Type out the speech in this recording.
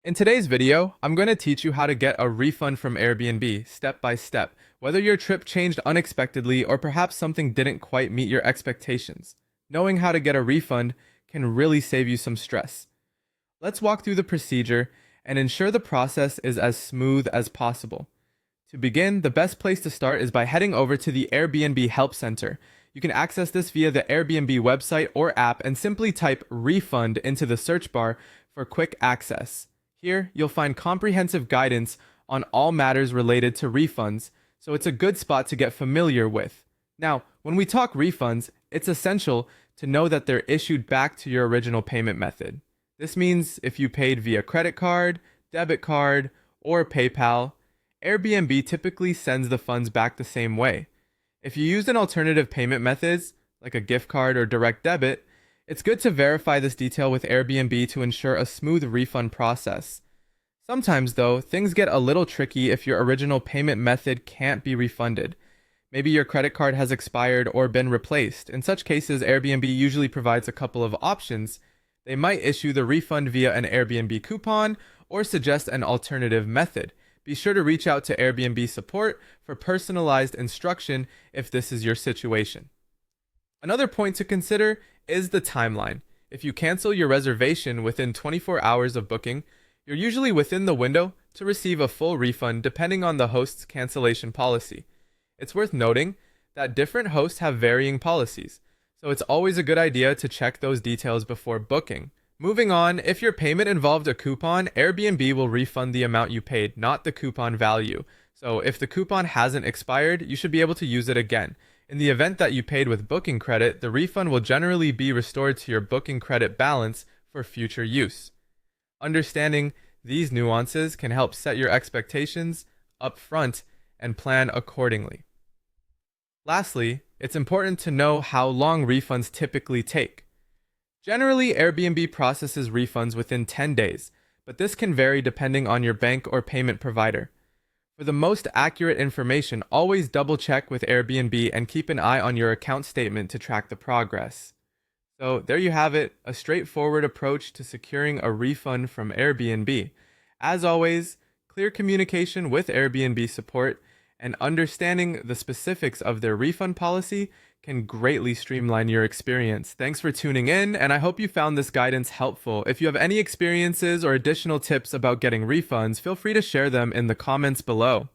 In today's video, I'm going to teach you how to get a refund from Airbnb step by step, whether your trip changed unexpectedly or perhaps something didn't quite meet your expectations. Knowing how to get a refund can really save you some stress. Let's walk through the procedure and ensure the process is as smooth as possible. To begin, the best place to start is by heading over to the Airbnb Help Center. You can access this via the Airbnb website or app and simply type refund into the search bar for quick access. Here, you'll find comprehensive guidance on all matters related to refunds, so it's a good spot to get familiar with. Now, when we talk refunds, it's essential to know that they're issued back to your original payment method. This means if you paid via credit card, debit card, or PayPal, Airbnb typically sends the funds back the same way. If you used an alternative payment methods, like a gift card or direct debit, it's good to verify this detail with Airbnb to ensure a smooth refund process. Sometimes, though, things get a little tricky if your original payment method can't be refunded. Maybe your credit card has expired or been replaced. In such cases, Airbnb usually provides a couple of options. They might issue the refund via an Airbnb coupon or suggest an alternative method. Be sure to reach out to Airbnb support for personalized instruction if this is your situation. Another point to consider is the timeline. If you cancel your reservation within 24 hours of booking, you're usually within the window to receive a full refund depending on the host's cancellation policy. It's worth noting that different hosts have varying policies, so it's always a good idea to check those details before booking. Moving on, if your payment involved a coupon, Airbnb will refund the amount you paid, not the coupon value. So if the coupon hasn't expired, you should be able to use it again. In the event that you paid with booking credit, the refund will generally be restored to your booking credit balance for future use. Understanding these nuances can help set your expectations up front and plan accordingly. Lastly, it's important to know how long refunds typically take. Generally, Airbnb processes refunds within 10 days, but this can vary depending on your bank or payment provider. For the most accurate information, always double check with Airbnb and keep an eye on your account statement to track the progress. So there you have it, a straightforward approach to securing a refund from Airbnb. As always, clear communication with Airbnb support and understanding the specifics of their refund policy can greatly streamline your experience. Thanks for tuning in, and I hope you found this guidance helpful. If you have any experiences or additional tips about getting refunds, feel free to share them in the comments below.